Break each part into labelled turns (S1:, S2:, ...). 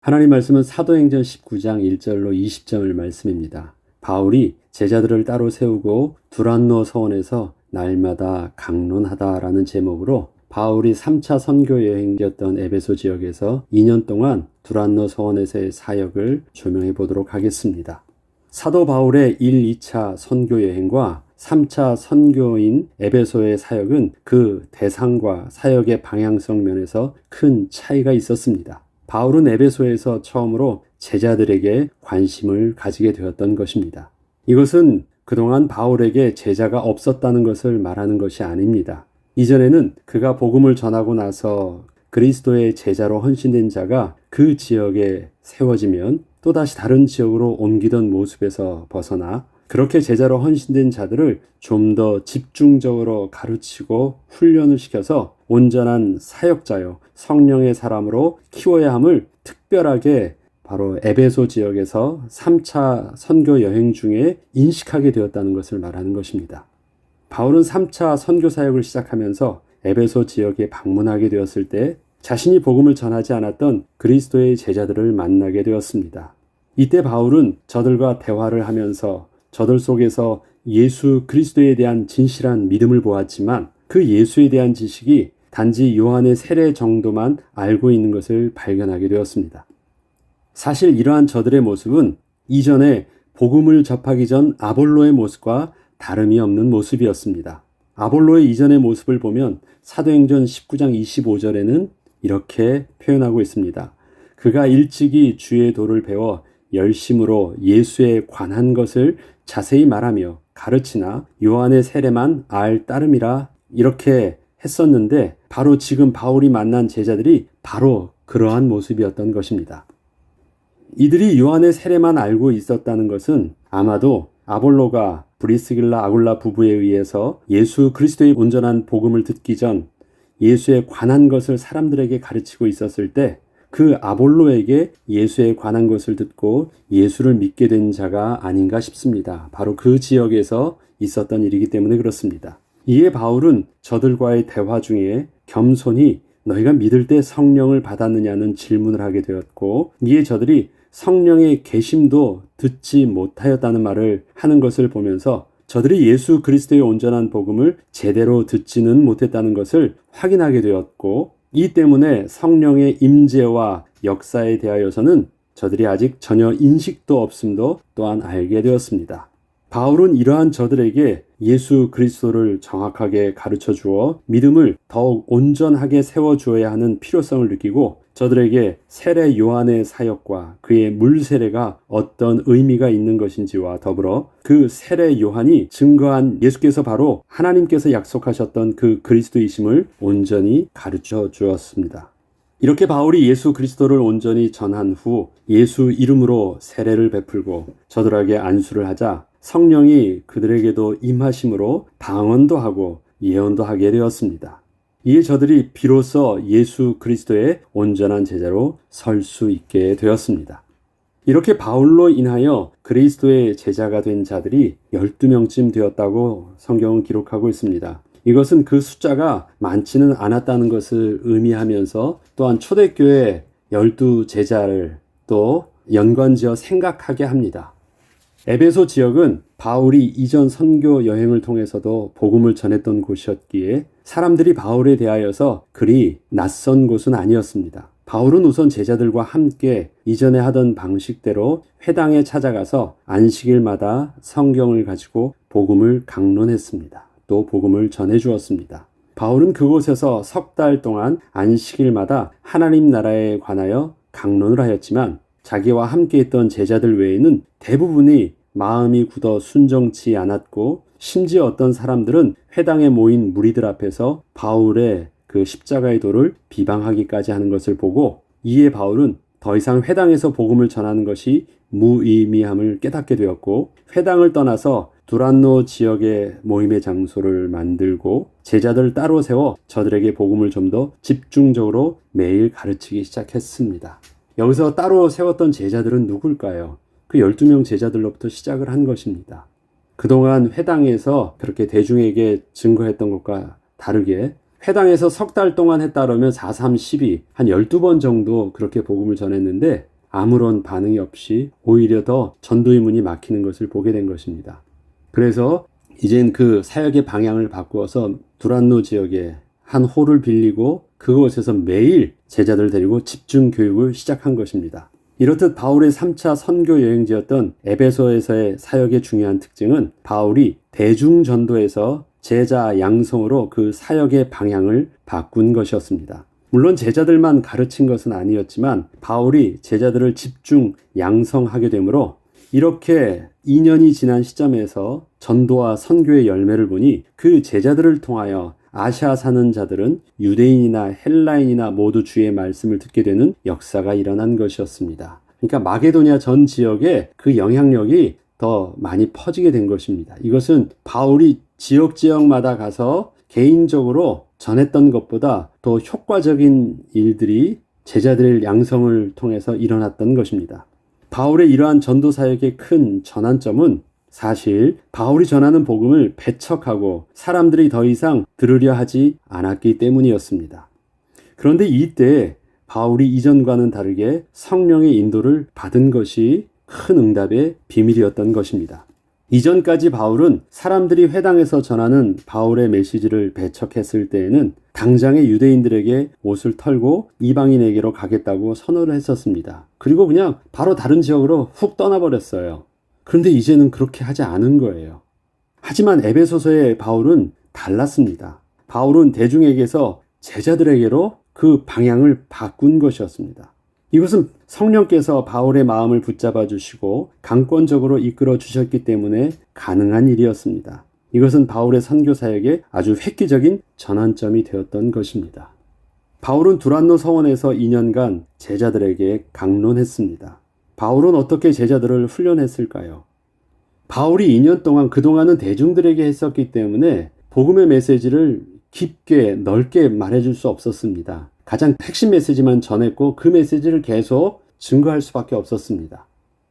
S1: 하나님 말씀은 사도행전 19장 1절로 20절의 말씀입니다. 바울이 제자들을 따로 세우고 두란노 서원에서 날마다 강론하다라는 제목으로 바울이 3차 선교 여행이었던 에베소 지역에서 2년 동안 두란노 서원에서의 사역을 조명해 보도록 하겠습니다. 사도 바울의 1, 2차 선교 여행과 3차 선교인 에베소의 사역은 그 대상과 사역의 방향성 면에서 큰 차이가 있었습니다. 바울은 에베소에서 처음으로 제자들에게 관심을 가지게 되었던 것입니다. 이것은 그동안 바울에게 제자가 없었다는 것을 말하는 것이 아닙니다. 이전에는 그가 복음을 전하고 나서 그리스도의 제자로 헌신된 자가 그 지역에 세워지면 또다시 다른 지역으로 옮기던 모습에서 벗어나 그렇게 제자로 헌신된 자들을 좀 더 집중적으로 가르치고 훈련을 시켜서 온전한 사역자요 성령의 사람으로 키워야 함을 특별하게 바로 에베소 지역에서 3차 선교 여행 중에 인식하게 되었다는 것을 말하는 것입니다. 바울은 3차 선교 사역을 시작하면서 에베소 지역에 방문하게 되었을 때 자신이 복음을 전하지 않았던 그리스도의 제자들을 만나게 되었습니다. 이때 바울은 저들과 대화를 하면서 저들 속에서 예수 그리스도에 대한 진실한 믿음을 보았지만 그 예수에 대한 지식이 단지 요한의 세례 정도만 알고 있는 것을 발견하게 되었습니다. 사실 이러한 저들의 모습은 이전에 복음을 접하기 전 아볼로의 모습과 다름이 없는 모습이었습니다. 아볼로의 이전의 모습을 보면 사도행전 19장 25절에는 이렇게 표현하고 있습니다. 그가 일찍이 주의 도를 배워 열심으로 예수에 관한 것을 자세히 말하며 가르치나 요한의 세례만 알 따름이라 이렇게 했었는데 바로 지금 바울이 만난 제자들이 바로 그러한 모습이었던 것입니다. 이들이 요한의 세례만 알고 있었다는 것은 아마도 아볼로가 브리스길라 아굴라 부부에 의해서 예수 그리스도의 온전한 복음을 듣기 전 예수에 관한 것을 사람들에게 가르치고 있었을 때 그 아볼로에게 예수에 관한 것을 듣고 예수를 믿게 된 자가 아닌가 싶습니다. 바로 그 지역에서 있었던 일이기 때문에 그렇습니다. 이에 바울은 저들과의 대화 중에 겸손히 너희가 믿을 때 성령을 받았느냐는 질문을 하게 되었고 이에 저들이 성령의 계심도 듣지 못하였다는 말을 하는 것을 보면서 저들이 예수 그리스도의 온전한 복음을 제대로 듣지는 못했다는 것을 확인하게 되었고 이 때문에 성령의 임재와 역사에 대하여서는 저들이 아직 전혀 인식도 없음도 또한 알게 되었습니다. 바울은 이러한 저들에게 예수 그리스도를 정확하게 가르쳐 주어 믿음을 더욱 온전하게 세워 주어야 하는 필요성을 느끼고 저들에게 세례 요한의 사역과 그의 물 세례가 어떤 의미가 있는 것인지와 더불어 그 세례 요한이 증거한 예수께서 바로 하나님께서 약속하셨던 그 그리스도이심을 온전히 가르쳐 주었습니다. 이렇게 바울이 예수 그리스도를 온전히 전한 후 예수 이름으로 세례를 베풀고 저들에게 안수를 하자 성령이 그들에게도 임하심으로 방언도 하고 예언도 하게 되었습니다. 이에 저들이 비로소 예수 그리스도의 온전한 제자로 설 수 있게 되었습니다. 이렇게 바울로 인하여 그리스도의 제자가 된 자들이 12명쯤 되었다고 성경은 기록하고 있습니다. 이것은 그 숫자가 많지는 않았다는 것을 의미하면서 또한 초대교회 12제자를 또 연관지어 생각하게 합니다. 에베소 지역은 바울이 이전 선교 여행을 통해서도 복음을 전했던 곳이었기에 사람들이 바울에 대하여서 그리 낯선 곳은 아니었습니다. 바울은 우선 제자들과 함께 이전에 하던 방식대로 회당에 찾아가서 안식일마다 성경을 가지고 복음을 강론했습니다. 또 복음을 전해주었습니다. 바울은 그곳에서 석 달 동안 안식일마다 하나님 나라에 관하여 강론을 하였지만 자기와 함께 있던 제자들 외에는 대부분이 마음이 굳어 순종치 않았고 심지어 어떤 사람들은 회당에 모인 무리들 앞에서 바울의 그 십자가의 도를 비방하기까지 하는 것을 보고 이에 바울은 더 이상 회당에서 복음을 전하는 것이 무의미함을 깨닫게 되었고 회당을 떠나서 두란노 지역의 모임의 장소를 만들고 제자들을 따로 세워 저들에게 복음을 좀 더 집중적으로 매일 가르치기 시작했습니다. 여기서 따로 세웠던 제자들은 누굴까요? 그 12명 제자들로부터 시작을 한 것입니다. 그동안 회당에서 그렇게 대중에게 증거했던 것과 다르게 회당에서 석 달 동안 했다 그러면 4, 3, 12, 한 12번 정도 그렇게 복음을 전했는데 아무런 반응이 없이 오히려 더 전도의 문이 막히는 것을 보게 된 것입니다. 그래서 이젠 그 사역의 방향을 바꾸어서 두란노 지역에 한 홀을 빌리고 그곳에서 매일 제자들 데리고 집중 교육을 시작한 것입니다. 이렇듯 바울의 3차 선교 여행지였던 에베소에서의 사역의 중요한 특징은 바울이 대중전도에서 제자 양성으로 그 사역의 방향을 바꾼 것이었습니다. 물론 제자들만 가르친 것은 아니었지만 바울이 제자들을 집중 양성하게 되므로 이렇게 2년이 지난 시점에서 전도와 선교의 열매를 보니 그 제자들을 통하여 아시아 사는 자들은 유대인이나 헬라인이나 모두 주의 말씀을 듣게 되는 역사가 일어난 것이었습니다. 그러니까 마게도냐 전 지역에 그 영향력이 더 많이 퍼지게 된 것입니다. 이것은 바울이 지역마다 가서 개인적으로 전했던 것보다 더 효과적인 일들이 제자들의 양성을 통해서 일어났던 것입니다. 바울의 이러한 전도 사역의 큰 전환점은 사실 바울이 전하는 복음을 배척하고 사람들이 더 이상 들으려 하지 않았기 때문이었습니다. 그런데 이때 바울이 이전과는 다르게 성령의 인도를 받은 것이 큰 응답의 비밀이었던 것입니다. 이전까지 바울은 사람들이 회당에서 전하는 바울의 메시지를 배척했을 때에는 당장의 유대인들에게 옷을 털고 이방인에게로 가겠다고 선언을 했었습니다. 그리고 그냥 바로 다른 지역으로 훅 떠나버렸어요. 그런데 이제는 그렇게 하지 않은 거예요. 하지만 에베소서의 바울은 달랐습니다. 바울은 대중에게서 제자들에게로 그 방향을 바꾼 것이었습니다. 이것은 성령께서 바울의 마음을 붙잡아 주시고 강권적으로 이끌어 주셨기 때문에 가능한 일이었습니다. 이것은 바울의 선교 사역의 아주 획기적인 전환점이 되었던 것입니다. 바울은 두란노 서원에서 2년간 제자들에게 강론했습니다. 바울은 어떻게 제자들을 훈련했을까요? 바울이 2년 동안 그동안은 대중들에게 했었기 때문에 복음의 메시지를 깊게 넓게 말해줄 수 없었습니다. 가장 핵심 메시지만 전했고 그 메시지를 계속 증거할 수밖에 없었습니다.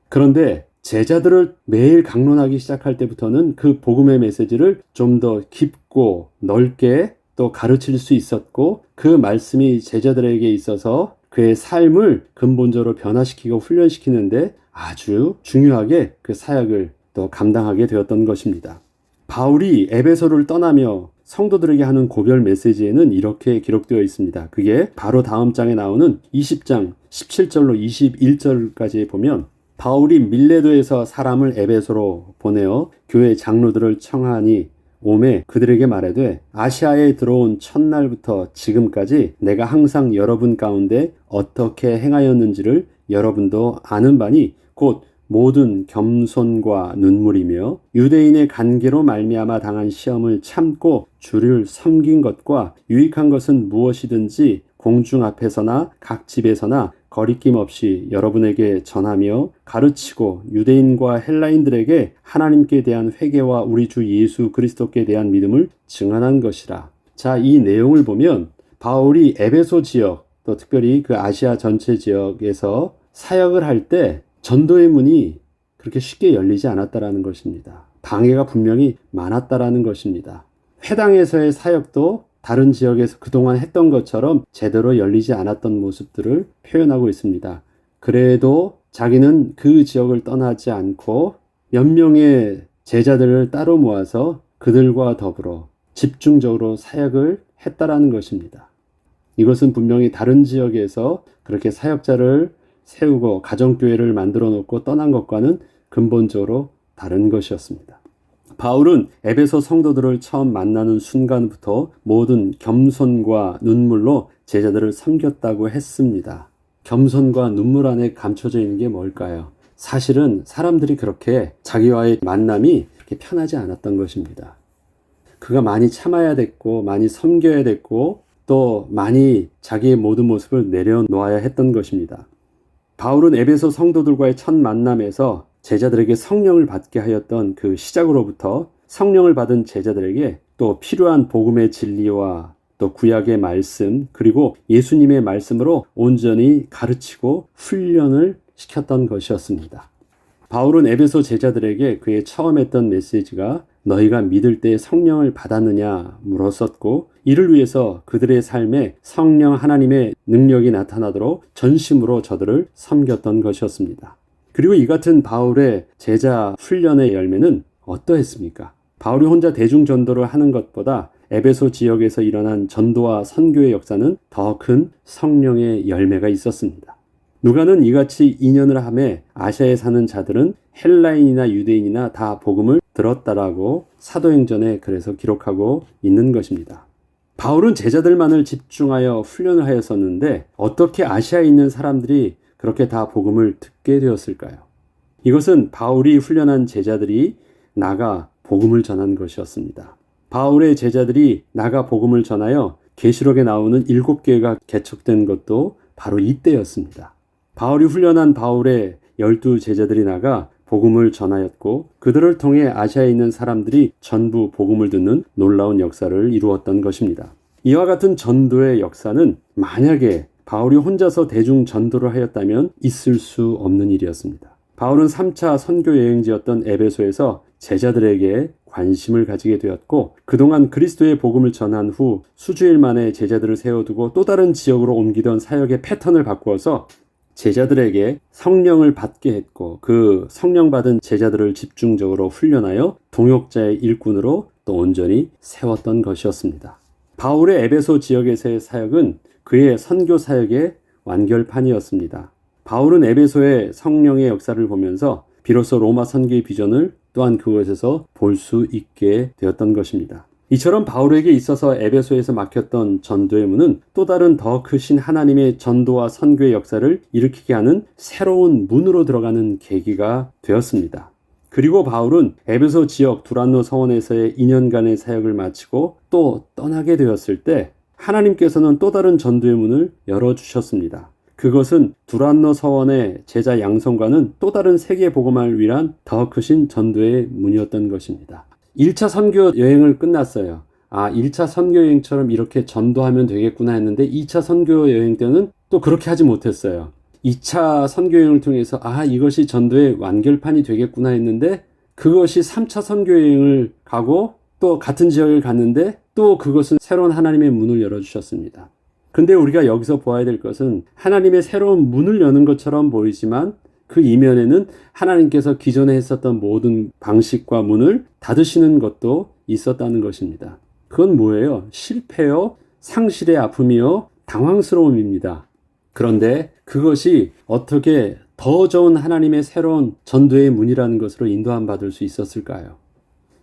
S1: 그런데 제자들을 매일 강론하기 시작할 때부터는 그 복음의 메시지를 좀 더 깊고 넓게 또 가르칠 수 있었고 그 말씀이 제자들에게 있어서 그의 삶을 근본적으로 변화시키고 훈련시키는데 아주 중요하게 그 사역을 또 감당하게 되었던 것입니다. 바울이 에베소를 떠나며 성도들에게 하는 고별 메시지에는 이렇게 기록되어 있습니다. 그게 바로 다음 장에 나오는 20장 17절로 21절까지 보면 바울이 밀레도에서 사람을 에베소로 보내어 교회 장로들을 청하니 오매 그들에게 말하되 아시아에 들어온 첫날부터 지금까지 내가 항상 여러분 가운데 어떻게 행하였는지를 여러분도 아는 바니 곧 모든 겸손과 눈물이며 유대인의 관계로 말미암아 당한 시험을 참고 주를 섬긴 것과 유익한 것은 무엇이든지 공중 앞에서나 각 집에서나 거리낌 없이 여러분에게 전하며 가르치고 유대인과 헬라인들에게 하나님께 대한 회개와 우리 주 예수 그리스도께 대한 믿음을 증언한 것이라. 자, 이 내용을 보면 바울이 에베소 지역 또 특별히 그 아시아 전체 지역에서 사역을 할 때 전도의 문이 그렇게 쉽게 열리지 않았다라는 것입니다. 방해가 분명히 많았다라는 것입니다. 회당에서의 사역도 다른 지역에서 그동안 했던 것처럼 제대로 열리지 않았던 모습들을 표현하고 있습니다. 그래도 자기는 그 지역을 떠나지 않고 몇 명의 제자들을 따로 모아서 그들과 더불어 집중적으로 사역을 했다라는 것입니다. 이것은 분명히 다른 지역에서 그렇게 사역자를 세우고 가정교회를 만들어 놓고 떠난 것과는 근본적으로 다른 것이었습니다. 바울은 에베소 성도들을 처음 만나는 순간부터 모든 겸손과 눈물로 제자들을 섬겼다고 했습니다. 겸손과 눈물 안에 감춰져 있는 게 뭘까요? 사실은 사람들이 그렇게 자기와의 만남이 그렇게 편하지 않았던 것입니다. 그가 많이 참아야 됐고 많이 섬겨야 됐고 또 많이 자기의 모든 모습을 내려놓아야 했던 것입니다. 바울은 에베소 성도들과의 첫 만남에서 제자들에게 성령을 받게 하였던 그 시작으로부터 성령을 받은 제자들에게 또 필요한 복음의 진리와 또 구약의 말씀 그리고 예수님의 말씀으로 온전히 가르치고 훈련을 시켰던 것이었습니다. 바울은 에베소 제자들에게 그의 처음 했던 메시지가 너희가 믿을 때 성령을 받았느냐 물었었고 이를 위해서 그들의 삶에 성령 하나님의 능력이 나타나도록 전심으로 저들을 섬겼던 것이었습니다. 그리고 이 같은 바울의 제자 훈련의 열매는 어떠했습니까? 바울이 혼자 대중 전도를 하는 것보다 에베소 지역에서 일어난 전도와 선교의 역사는 더 큰 성령의 열매가 있었습니다. 누가는 이같이 인연을 하매 아시아에 사는 자들은 헬라인이나 유대인이나 다 복음을 들었다라고 사도행전에 그래서 기록하고 있는 것입니다. 바울은 제자들만을 집중하여 훈련을 하였었는데 어떻게 아시아에 있는 사람들이 그렇게 다 복음을 듣게 되었을까요? 이것은 바울이 훈련한 제자들이 나가 복음을 전한 것이었습니다. 바울의 제자들이 나가 복음을 전하여 계시록에 나오는 7교회가 개척된 것도 바로 이때였습니다. 바울이 훈련한 바울의 12 제자들이 나가 복음을 전하였고 그들을 통해 아시아에 있는 사람들이 전부 복음을 듣는 놀라운 역사를 이루었던 것입니다. 이와 같은 전도의 역사는 만약에 바울이 혼자서 대중 전도를 하였다면 있을 수 없는 일이었습니다. 바울은 3차 선교 여행지였던 에베소에서 제자들에게 관심을 가지게 되었고 그동안 그리스도의 복음을 전한 후 수주일 만에 제자들을 세워두고 또 다른 지역으로 옮기던 사역의 패턴을 바꾸어서 제자들에게 성령을 받게 했고 그 성령 받은 제자들을 집중적으로 훈련하여 동역자의 일꾼으로 또 온전히 세웠던 것이었습니다. 바울의 에베소 지역에서의 사역은 그의 선교 사역의 완결판이었습니다. 바울은 에베소의 성령의 역사를 보면서 비로소 로마 선교의 비전을 또한 그곳에서 볼 수 있게 되었던 것입니다. 이처럼 바울에게 있어서 에베소에서 막혔던 전도의 문은 또 다른 더 크신 하나님의 전도와 선교의 역사를 일으키게 하는 새로운 문으로 들어가는 계기가 되었습니다. 그리고 바울은 에베소 지역 두란노 서원에서의 2년간의 사역을 마치고 또 떠나게 되었을 때 하나님께서는 또 다른 전도의 문을 열어주셨습니다. 그것은 두란노 서원의 제자 양성과는 또 다른 세계 복음화를 위한 더 크신 전도의 문이었던 것입니다. 1차 선교 여행을 끝났어요. 1차 선교 여행처럼 이렇게 전도하면 되겠구나 했는데 2차 선교 여행 때는 또 그렇게 하지 못했어요. 2차 선교 여행을 통해서 이것이 전도의 완결판이 되겠구나 했는데 그것이 3차 선교 여행을 가고 또 같은 지역을 갔는데 또 그것은 새로운 하나님의 문을 열어주셨습니다. 근데 우리가 여기서 보아야 될 것은 하나님의 새로운 문을 여는 것처럼 보이지만 그 이면에는 하나님께서 기존에 했었던 모든 방식과 문을 닫으시는 것도 있었다는 것입니다. 그건 뭐예요? 실패요, 상실의 아픔이요, 당황스러움입니다. 그런데 그것이 어떻게 더 좋은 하나님의 새로운 전도의 문이라는 것으로 인도함 받을 수 있었을까요?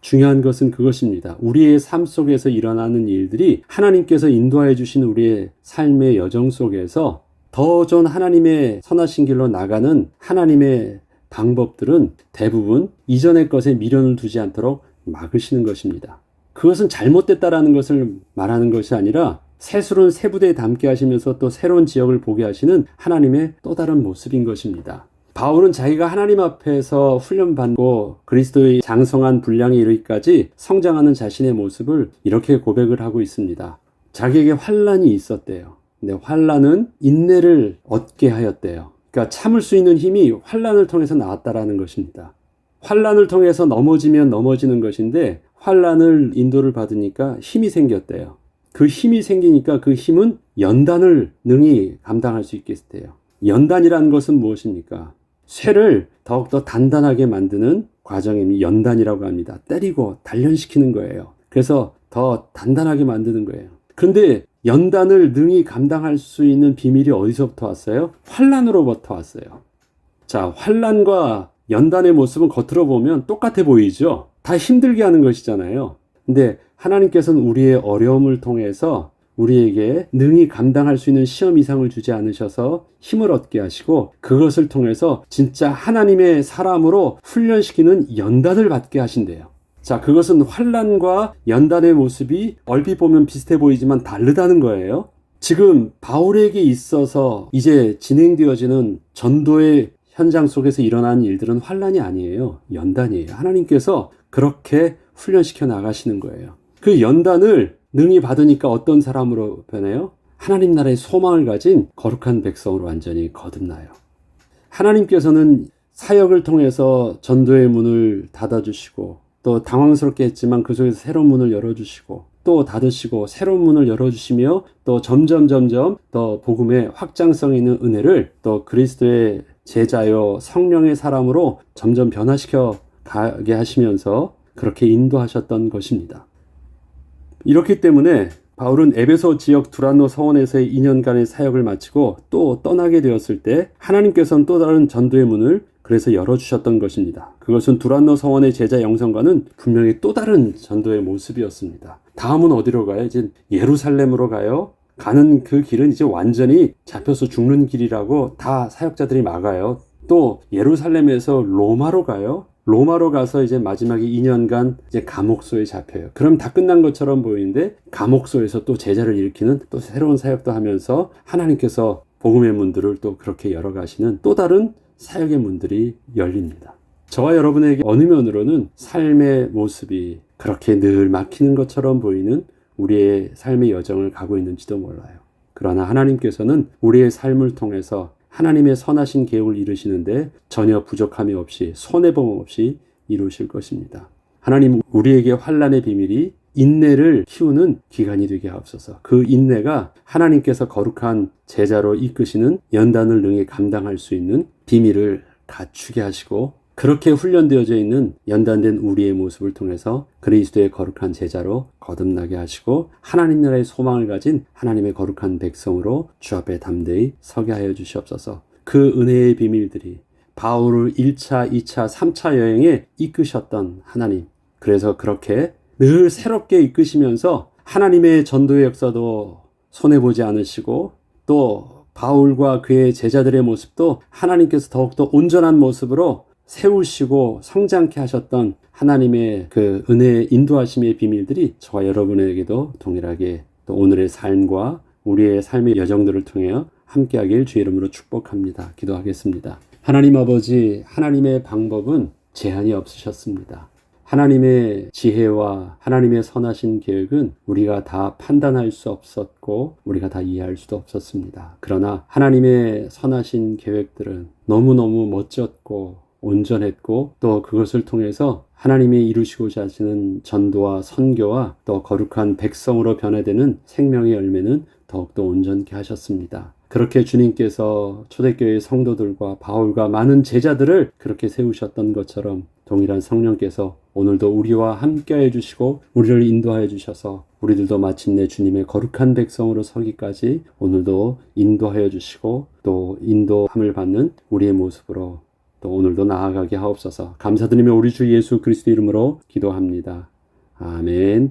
S1: 중요한 것은 그것입니다. 우리의 삶 속에서 일어나는 일들이 하나님께서 인도하여 주신 우리의 삶의 여정 속에서 더 좋은 하나님의 선하신 길로 나가는 하나님의 방법들은 대부분 이전의 것에 미련을 두지 않도록 막으시는 것입니다. 그것은 잘못됐다라는 것을 말하는 것이 아니라 새술은 새 부대에 담게 하시면서 또 새로운 지역을 보게 하시는 하나님의 또 다른 모습인 것입니다. 바울은 자기가 하나님 앞에서 훈련받고 그리스도의 장성한 분량에 이르기까지 성장하는 자신의 모습을 이렇게 고백을 하고 있습니다. 자기에게 환난이 있었대요. 근데 환난은 인내를 얻게 하였대요. 그러니까 참을 수 있는 힘이 환난을 통해서 나왔다라는 것입니다. 환난을 통해서 넘어지면 넘어지는 것인데 환난을 인도를 받으니까 힘이 생겼대요. 그 힘이 생기니까 그 힘은 연단을 능히 감당할 수 있게 됐대요. 연단이라는 것은 무엇입니까? 쇠를 더욱더 단단하게 만드는 과정이 연단이라고 합니다. 때리고 단련시키는 거예요. 그래서 더 단단하게 만드는 거예요. 근데 연단을 능히 감당할 수 있는 비밀이 어디서부터 왔어요? 환난으로부터 왔어요. 자, 환난과 연단의 모습은 겉으로 보면 똑같아 보이죠? 다 힘들게 하는 것이잖아요. 근데 하나님께서는 우리의 어려움을 통해서 우리에게 능히 감당할 수 있는 시험 이상을 주지 않으셔서 힘을 얻게 하시고 그것을 통해서 진짜 하나님의 사람으로 훈련시키는 연단을 받게 하신대요. 자, 그것은 환난과 연단의 모습이 얼핏 보면 비슷해 보이지만 다르다는 거예요. 지금 바울에게 있어서 이제 진행되어지는 전도의 현장 속에서 일어나는 일들은 환난이 아니에요. 연단이에요. 하나님께서 그렇게 훈련시켜 나가시는 거예요. 그 연단을 능히 받으니까 어떤 사람으로 변해요? 하나님 나라의 소망을 가진 거룩한 백성으로 완전히 거듭나요. 하나님께서는 사역을 통해서 전도의 문을 닫아주시고 또 당황스럽게 했지만 그 속에서 새로운 문을 열어주시고 또 닫으시고 새로운 문을 열어주시며 또 점점 더 복음의 확장성 있는 은혜를 또 그리스도의 제자요 성령의 사람으로 점점 변화시켜 가게 하시면서 그렇게 인도하셨던 것입니다. 이렇기 때문에 바울은 에베소 지역 두란노 서원에서의 2년간의 사역을 마치고 또 떠나게 되었을 때 하나님께서는 또 다른 전도의 문을 그래서 열어주셨던 것입니다. 그것은 두란노 서원의 제자 영성과는 분명히 또 다른 전도의 모습이었습니다. 다음은 어디로 가요? 이제 예루살렘으로 가요. 가는 그 길은 이제 완전히 잡혀서 죽는 길이라고 다 사역자들이 막아요. 또 예루살렘에서 로마로 가요. 로마로 가서 이제 마지막에 2년간 이제 감옥소에 잡혀요. 그럼 다 끝난 것처럼 보이는데 감옥소에서 또 제자를 일으키는 또 새로운 사역도 하면서 하나님께서 복음의 문들을 또 그렇게 열어가시는 또 다른 사역의 문들이 열립니다. 저와 여러분에게 어느 면으로는 삶의 모습이 그렇게 늘 막히는 것처럼 보이는 우리의 삶의 여정을 가고 있는지도 몰라요. 그러나 하나님께서는 우리의 삶을 통해서 하나님의 선하신 계획을 이루시는데 전혀 부족함이 없이 손해범 없이 이루실 것입니다. 하나님 우리에게 환난의 비밀이 인내를 키우는 기간이 되게 하옵소서. 그 인내가 하나님께서 거룩한 제자로 이끄시는 연단을 능히 감당할 수 있는 비밀을 갖추게 하시고 그렇게 훈련되어져 있는 연단된 우리의 모습을 통해서 그리스도의 거룩한 제자로 거듭나게 하시고 하나님 나라의 소망을 가진 하나님의 거룩한 백성으로 주 앞에 담대히 서게 하여 주시옵소서. 그 은혜의 비밀들이 바울을 1차, 2차, 3차 여행에 이끄셨던 하나님, 그래서 그렇게 늘 새롭게 이끄시면서 하나님의 전도의 역사도 손해보지 않으시고 또 바울과 그의 제자들의 모습도 하나님께서 더욱더 온전한 모습으로 세우시고 성장케 하셨던 하나님의 그 은혜의 인도하심의 비밀들이 저와 여러분에게도 동일하게 또 오늘의 삶과 우리의 삶의 여정들을 통해 함께하길 주의 이름으로 축복합니다. 기도하겠습니다. 하나님 아버지, 하나님의 방법은 제한이 없으셨습니다. 하나님의 지혜와 하나님의 선하신 계획은 우리가 다 판단할 수 없었고 우리가 다 이해할 수도 없었습니다. 그러나 하나님의 선하신 계획들은 너무너무 멋졌고 온전했고 또 그것을 통해서 하나님이 이루시고자 하시는 전도와 선교와 또 거룩한 백성으로 변화되는 생명의 열매는 더욱더 온전케 하셨습니다. 그렇게 주님께서 초대교회 성도들과 바울과 많은 제자들을 그렇게 세우셨던 것처럼 동일한 성령께서 오늘도 우리와 함께해 주시고 우리를 인도하여 주셔서 우리들도 마침내 주님의 거룩한 백성으로 서기까지 오늘도 인도하여 주시고 또 인도함을 받는 우리의 모습으로 또 오늘도 나아가게 하옵소서. 감사드리며 우리 주 예수 그리스도 이름으로 기도합니다. 아멘.